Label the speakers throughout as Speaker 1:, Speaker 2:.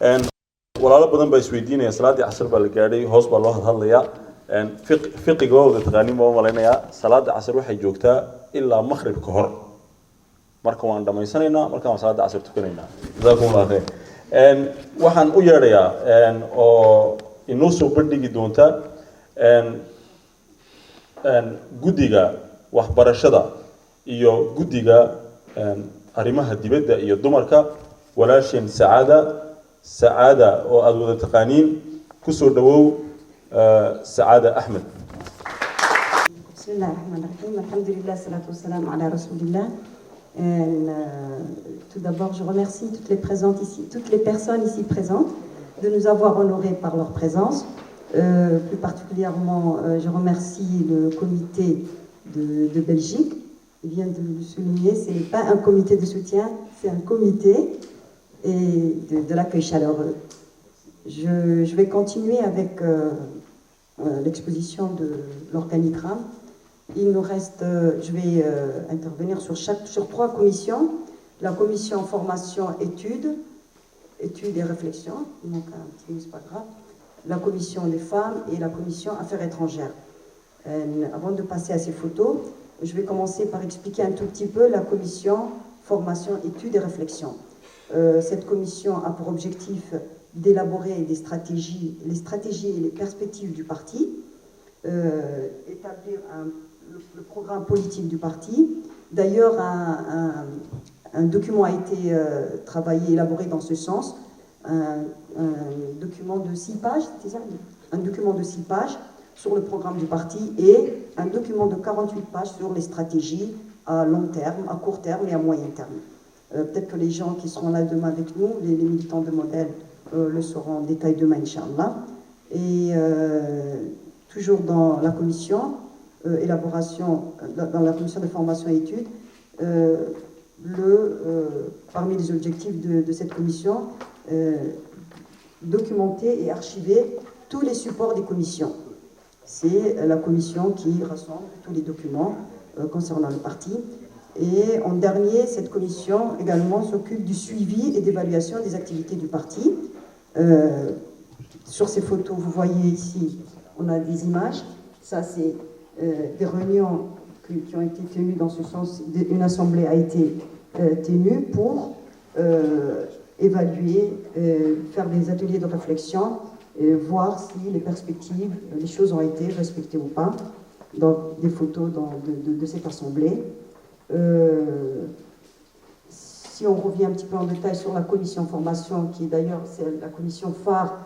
Speaker 1: walaalo badan baa isweydiinaya salaadii casr baa la gaadhay hoos baa loo hadlayaa fiqigooda taqaaniin baa u malaynayaa salaada casr waxay joogtaa ilaa maqrib ka hor marka waan dhamaysanaynaa markaan salaada casr tukanaynaa jazakumullahu khayr waxaan u yeedhayaa oo inoo soo bandhigi doonta guddiga waxbarashada iyo guddiga arrimaha dibadda iyo dumarka walaasheen سعادة وأدوات التقانين كسر دو سعادة أحمد.
Speaker 2: بسم الله الرحمن الرحيم. الحمد لله والصلاة والسلام على رسول الله. Tout d'abord, je remercie toutes les personnes ici présentes de nous avoir honorés par leur présence. Plus particulièrement, je remercie le comité de Belgique. Il vient de le souligner, ce n'est pas un comité de soutien, c'est un comité et de l'accueil chaleureux. Je vais continuer avec l'exposition de l'organigramme. Il nous reste, je vais intervenir sur 3 commissions. La commission formation études et réflexion, donc un petit c'est pas grave. La commission des femmes et la commission affaires étrangères. Avant de passer à ces photos, je vais commencer par expliquer un tout petit peu la commission formation études et réflexion. Cette commission a pour objectif d'élaborer les stratégies et les perspectives du parti, établir le programme politique du parti. D'ailleurs, un document a été travaillé, élaboré dans ce sens, un document de 6 pages, c'est ça ? Un document de 6 pages sur le programme du parti et un document de 48 pages sur les stratégies à long terme, à court terme et à moyen terme. Peut-être que les gens qui seront là demain avec nous, les militants de modèle, le sauront en détail demain, Inch'Allah. Et toujours dans la commission, dans la commission de formation et études, parmi les objectifs de cette commission, documenter et archiver tous les supports des commissions. C'est la commission qui rassemble tous les documents concernant le parti. Et en dernier, cette commission également s'occupe du suivi et d'évaluation des activités du parti. Sur ces photos, vous voyez ici, on a des images. Ça, c'est des réunions qui ont été tenues dans ce sens. Une assemblée a été tenue pour évaluer, faire des ateliers de réflexion, et voir si les perspectives, les choses ont été respectées ou pas. Donc, des photos de cette assemblée. Si on revient un petit peu en détail sur la commission formation, qui d'ailleurs c'est la commission phare,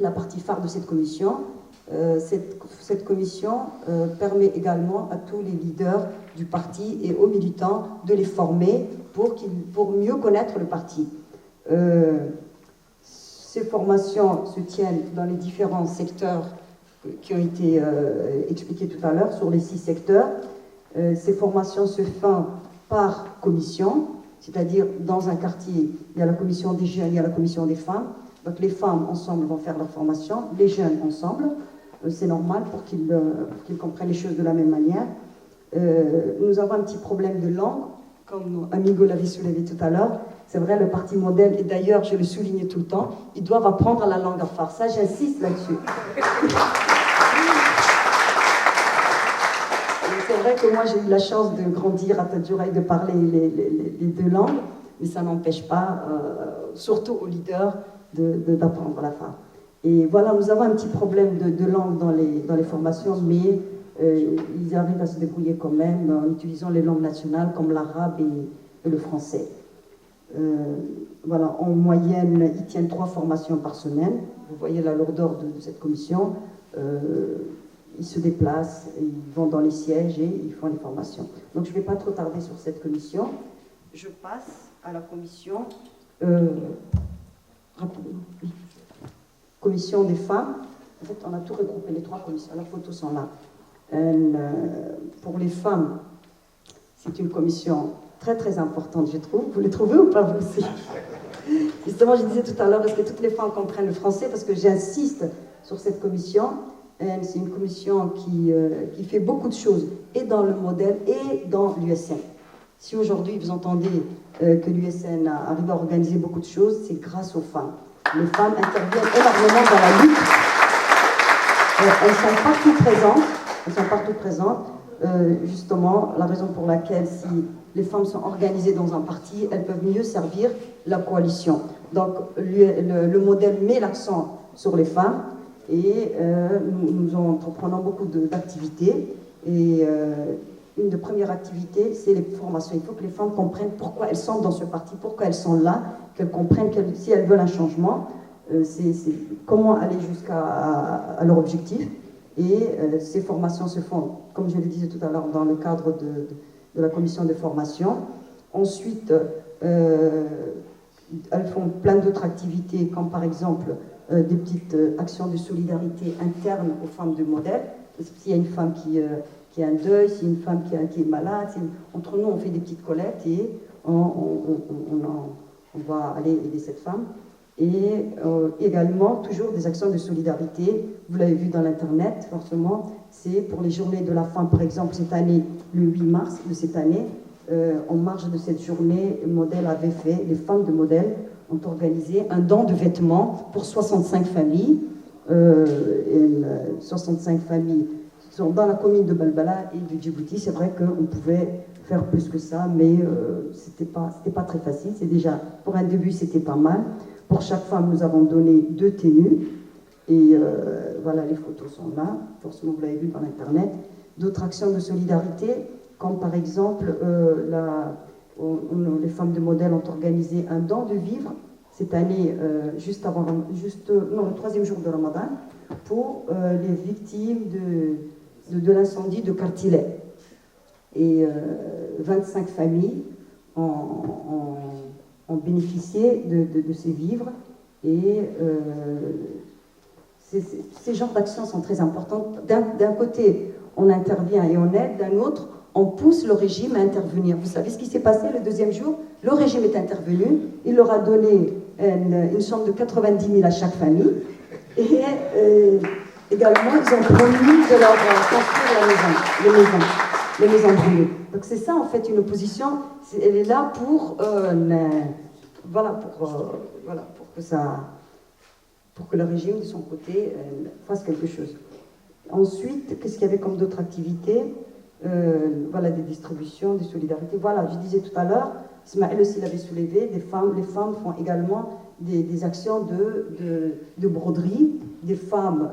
Speaker 2: la partie phare de cette commission, cette commission permet également à tous les leaders du parti et aux militants de les former pour mieux connaître le parti. Ces formations se tiennent dans les différents secteurs qui ont été expliqués tout à l'heure sur les 6 secteurs. Ces formations se font par commission, c'est-à-dire dans un quartier, il y a la commission des jeunes, il y a la commission des femmes. Donc les femmes ensemble vont faire leur formation, les jeunes ensemble. C'est normal pour qu'ils comprennent les choses de la même manière. Nous avons un petit problème de langue, comme Amigo l'avait soulevé tout à l'heure. C'est vrai, le parti modèle, et d'ailleurs je le soulignais tout le temps, ils doivent apprendre la langue afar. Ça, j'insiste là-dessus. C'est vrai que moi j'ai eu la chance de grandir à Tadjoura et de parler les 2 langues, mais ça n'empêche pas, surtout aux leaders, d'apprendre l'afar. Et voilà, nous avons un petit problème de langue dans les formations, mais ils arrivent à se débrouiller quand même en utilisant les langues nationales comme l'arabe et le français. Voilà, en moyenne, ils tiennent 3 formations par semaine. Vous voyez la lourdeur de cette commission. Ils se déplacent, ils vont dans les sièges et ils font les formations. Donc je ne vais pas trop tarder sur cette commission. Je passe à la commission des femmes. En fait, on a tout regroupé, les 3 commissions. Leurs photos sont là. Pour les femmes, c'est une commission très très importante, je trouve. Vous les trouvez ou pas, vous aussi? Justement, je disais tout à l'heure, est-ce que toutes les femmes comprennent le français? Parce que j'insiste sur cette commission. C'est une commission qui fait beaucoup de choses, et dans le modèle et dans l'USN. Si aujourd'hui vous entendez que l'USN arrive à organiser beaucoup de choses, c'est grâce aux femmes. Les femmes interviennent énormément dans la lutte. Elles sont partout présentes. Elles sont partout présentes. Justement, la raison pour laquelle si les femmes sont organisées dans un parti, elles peuvent mieux servir la coalition. Donc le modèle met l'accent sur les femmes et nous entreprenons beaucoup d'activités. Et une des premières activités, c'est les formations. Il faut que les femmes comprennent pourquoi elles sont dans ce parti, pourquoi elles sont là, qu'elles comprennent que si elles veulent un changement, c'est comment aller jusqu'à leur objectif. Et ces formations se font, comme je le disais tout à l'heure, dans le cadre de la commission de formation. Ensuite, elles font plein d'autres activités, comme par exemple des petites actions de solidarité interne aux femmes de modèle. S'il y a une femme qui a un deuil, s'il y a une femme qui est malade, entre nous on fait des petites collectes et on va aller aider cette femme. Et également toujours des actions de solidarité, vous l'avez vu dans l'internet forcément, c'est pour les journées de la femme, par exemple cette année, le 8 mars de cette année, en marge de cette journée, Modèle avait fait, les femmes de Modèle ont organisé un don de vêtements pour 65 familles, 65 familles qui sont dans la commune de Balbala et de Djibouti. C'est vrai qu'on pouvait faire plus que ça, mais c'était pas très facile. C'est déjà, pour un début, c'était pas mal. Pour chaque femme, nous avons donné 2 tenues. Et voilà, les photos sont là. Forcément, vous l'avez vu dans l'Internet. D'autres actions de solidarité, comme par exemple, les femmes de Modèle ont organisé un don de vivres cette année, le 3e jour de Ramadan, pour les victimes de l'incendie de Cartilet. Et 25 familles ont bénéficié de ces vivres. Et ces genres d'actions sont très importantes. D'un côté, on intervient et on aide, d'un autre, on pousse le régime à intervenir. Vous savez ce qui s'est passé le 2e jour? Le régime est intervenu, il leur a donné une somme de 90 000 à chaque famille, et également, ils ont promis de leur construire les maisons brûlées. Donc c'est ça, en fait, une opposition, elle est là pour que le régime, de son côté, fasse quelque chose. Ensuite, qu'est-ce qu'il y avait comme d'autres activités? Des distributions, des solidarités. Voilà, je disais tout à l'heure, Ismaël aussi l'avait soulevé, les femmes font également des actions de broderie, des femmes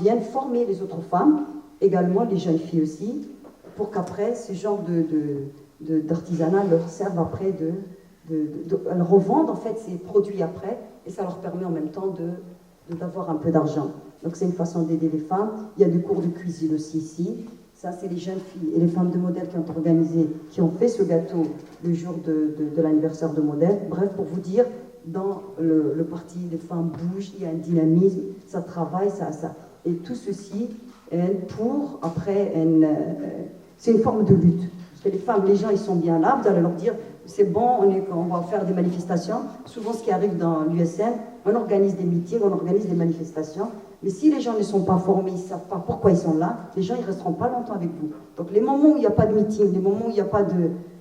Speaker 2: viennent former les autres femmes, également les jeunes filles aussi, pour qu'après, ce genre d'artisanat leur serve après elles revendent en fait ces produits après, et ça leur permet en même temps d'avoir un peu d'argent. Donc c'est une façon d'aider les femmes. Il y a des cours de cuisine aussi ici. Ça, c'est les jeunes filles et les femmes de Modèle qui ont organisé, qui ont fait ce gâteau le jour de l'anniversaire de Modèle. Bref, pour vous dire, dans le parti, les femmes bougent, il y a un dynamisme, ça travaille, ça. Et tout ceci, c'est une forme de lutte. Parce que les femmes, les gens, ils sont bien là, vous allez leur dire, c'est bon, on va faire des manifestations. Souvent, ce qui arrive dans l'USN, on organise des meetings, on organise des manifestations. Mais si les gens ne sont pas formés, ils ne savent pas pourquoi ils sont là, les gens ne resteront pas longtemps avec vous. Donc les moments où il n'y a pas de meeting, les moments où il n'y a pas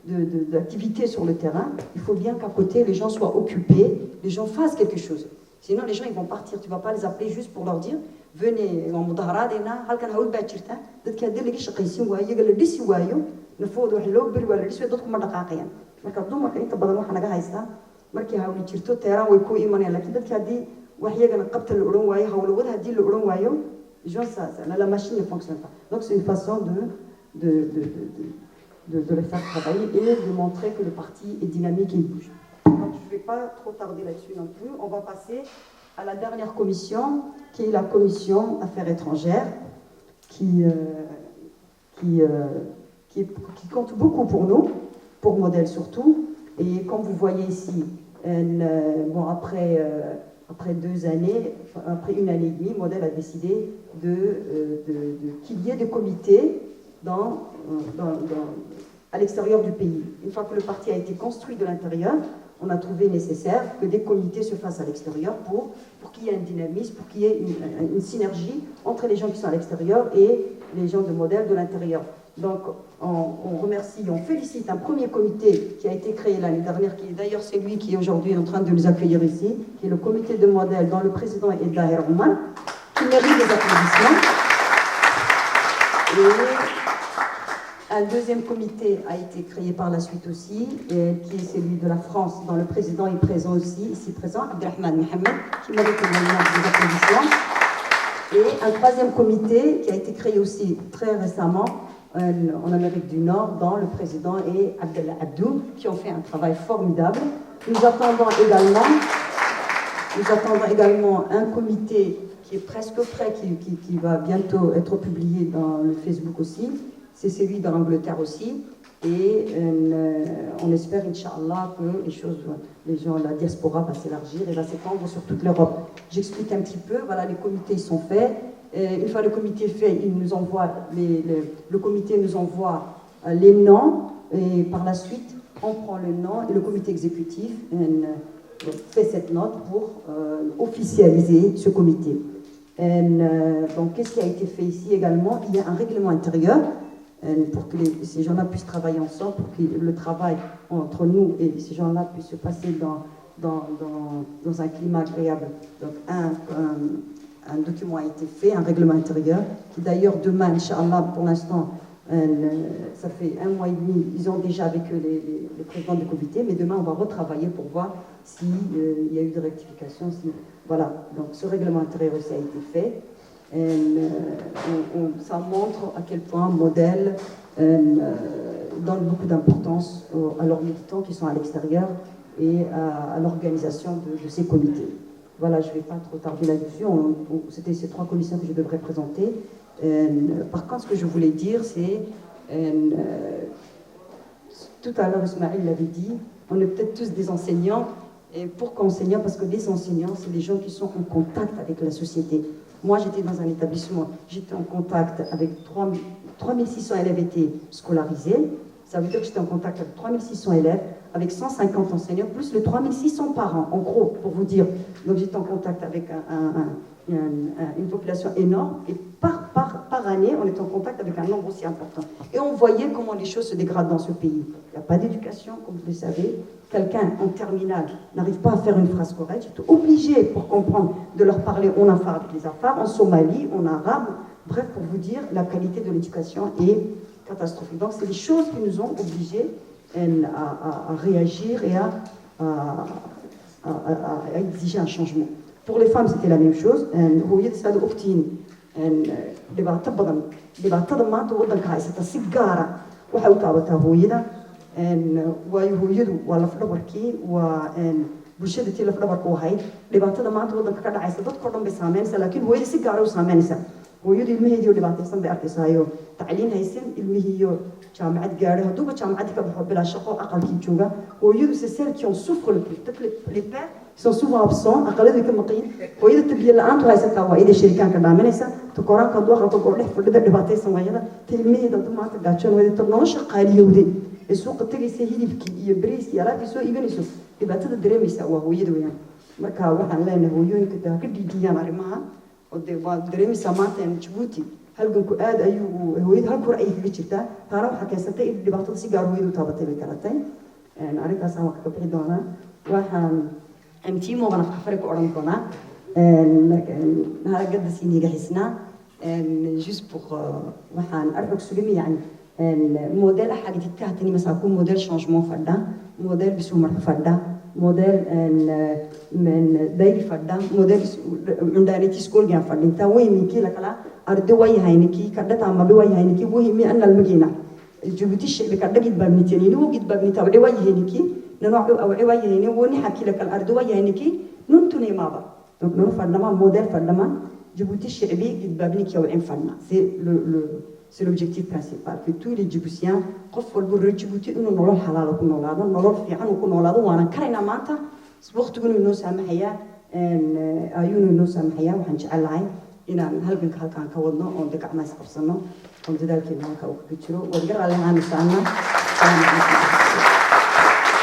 Speaker 2: d'activité sur le terrain, il faut bien qu'à côté, les gens soient occupés, les gens fassent quelque chose. Sinon, les gens, ils vont partir. Tu ne vas pas les appeler juste pour leur dire « Venez, en mudaharadena, halkan haoul bachirta, dadka hadii shaqaysin waayo, iyaga la dhisi waayo, nafooda wax loo bari waa la dhisi waayo, dadku ma dhaqaaqayaan. Marka dumarka inta badan waxa naga haystaa markii hawli jirto teeraan way ku imanayaan, laakiin dadka haddii wax iyagana qabta la odhan waayo, hawlawada haddii la odhan waayo, la machine ne fonctionne pas. Donc c'est une façon de les faire travailler et de montrer que le parti est dynamique et il bouge. Donc je ne vais pas trop tarder là-dessus non plus. On va passer à la dernière commission, qui est la commission Affaires étrangères, qui compte beaucoup pour nous, pour Modèle surtout. Et comme vous voyez ici, après 2 années, après 1 année et demie, Modèle a décidé qu'il y ait des comités à l'extérieur du pays. Une fois que le parti a été construit de l'intérieur, on a trouvé nécessaire que des comités se fassent à l'extérieur pour qu'il y ait un dynamisme, pour qu'il y ait une synergie entre les gens qui sont à l'extérieur et les gens de modèle de l'intérieur. Donc, on remercie, on félicite un premier comité qui a été créé l'année dernière, qui est d'ailleurs celui qui est aujourd'hui en train de nous accueillir ici, qui est le comité de modèle dont le président est Daher Oman, qui mérite des applaudissements. Et un deuxième comité a été créé par la suite aussi, qui est celui de la France, dont le président est présent aussi, ici présent, Abdelrahman Mohamed, qui mérite également des applaudissements. Et un troisième comité qui a été créé aussi très récemment en Amérique du Nord, dont le président est Abdellah Abdou, qui ont fait un travail formidable. Nous attendons également un comité qui est presque prêt, qui va bientôt être publié dans le Facebook aussi. C'est celui de l'Angleterre aussi. Et on espère, Inch'Allah, que les gens, la diaspora va s'élargir et va s'étendre sur toute l'Europe. J'explique un petit peu, voilà, les comités sont faits. Une fois le comité fait, le comité nous envoie les noms, et par la suite, on prend le nom et le comité exécutif fait cette note pour officialiser ce comité. Donc, qu'est-ce qui a été fait ici également? Il y a un règlement intérieur pour que ces gens-là puissent travailler ensemble, pour que le travail entre nous et ces gens-là puisse se passer dans un climat agréable. Donc, un document a été fait, un règlement intérieur, qui d'ailleurs demain, Inch'Allah, pour l'instant, ça fait 1 mois et demi, ils ont déjà avec eux les présidents du comité, mais demain on va retravailler pour voir s'il y a eu des rectifications. Voilà, donc ce règlement intérieur aussi a été fait. Ça montre à quel point Modèle donne beaucoup d'importance à leurs militants qui sont à l'extérieur et à l'organisation de ces comités. Voilà, je ne vais pas trop tarder là-dessus. C'était ces 3 commissions que je devrais présenter. Par contre, ce que je voulais dire, c'est tout à l'heure, Ismaël l'avait dit, on est peut-être tous des enseignants. Et pourquoi enseignants? Parce que les enseignants, c'est des gens qui sont en contact avec la société. Moi, j'étais dans un établissement, j'étais en contact avec 3600 élèves étaient scolarisés. Ça veut dire que j'étais en contact avec 3600 élèves, avec 150 enseignants, plus les 3600 parents, en gros, pour vous dire. Donc j'étais en contact avec une population énorme, et par année, on était en contact avec un nombre aussi important. Et on voyait comment les choses se dégradent dans ce pays. Il n'y a pas d'éducation, comme vous le savez. Quelqu'un en terminale n'arrive pas à faire une phrase correcte, j'étais obligé, pour comprendre, de leur parler en afar avec les afars, en somali, en arabe. Bref, pour vous dire, la qualité de l'éducation est catastrophique. Donc, c'est des choses qui nous ont obligés à réagir et à exiger un changement. Pour les femmes, c'était la même chose. waayo hooyadu waa lafdhabarkii waa bulshada tii lafdhabarka u ahayd dhibaatada maanta waddanka ka dhacaysa dadkao dhan bay saameynaysaa laakiin hooyada si gaara u saameynaysaa hooyadu ilmaheediioo dhibaataysan bay arkaysaayo tacliin haysan ilmihiiyo jaamacad gaadhay hadduuba jaamacaddii ka baxo bilaa shaqo aqalkii jooga hooyadu c'est celle qui en souffre le plus les pères sont souvent absents aqaladay ka maqayin hooyada tabiya la-aantu haysataa waa iday shirikaanka dhaaminaysa ta koraanka hadduu aqalka goordhex fadhida dhibaataysan waayada ta ilmaheeda hadduu maanta gaajoon wayda ta nolosha qaaliyowday ee suuqa tagaysa hilibkii iyo bariiskii iyo alaabkii soo iibinayso dhibaatada dareemaysa waa hooyada weeyaan marka waxaan leenahay hooyooyinka daa ka dhiidiyaan arrimaha oo dee waa dareemaysaa maanta Djibouti halganku aad ayuu hooyada halkor ay kaga jirtaa taana waxaa keensatay in dhibaatada si gaar hooyadu taabatay bay kalatay arrintaasaan waa kaga bixi doonaa waxaan mtimoogana afari ku odhan doonaa haragada siiniga xisnaa juste pour waxaan arxog sugami yani modèle حاجة تتكهتني مثلا أكون موديل شانجمون فردا موديل بسومر فردا موديل من دايري فردا موديل عندانيتي سكول جان فردا انت وين ميكي لكلا أردوي هاينكي كردت عم بوي هاينكي وهي مي أن المجينا جبتي الشيء بكرد جد بابنتي نو جد بابنتي أودوي هاينكي نروح أو عوي هايني وني حكي لك الأردوي هاينكي ننتني ما با donc نو فردا ما موديل فردا ما جبتي الشيء بي جد بابنتي أو عين فردا c'est l'objectif principal que tous les Djiboutiens قفوا البر Djibouti إنه نولو حلال وكون نولادو نولو في عن وكون نولادو وأنا كرينا ماتا وقت تقولوا إنه سامحيا أيون إنه سامحيا وحنجعل عين إن هالبنك هالكان كودنا وندك عماس قرصنا وندك كنا كوكتشرو والجرا اللي عن سامنا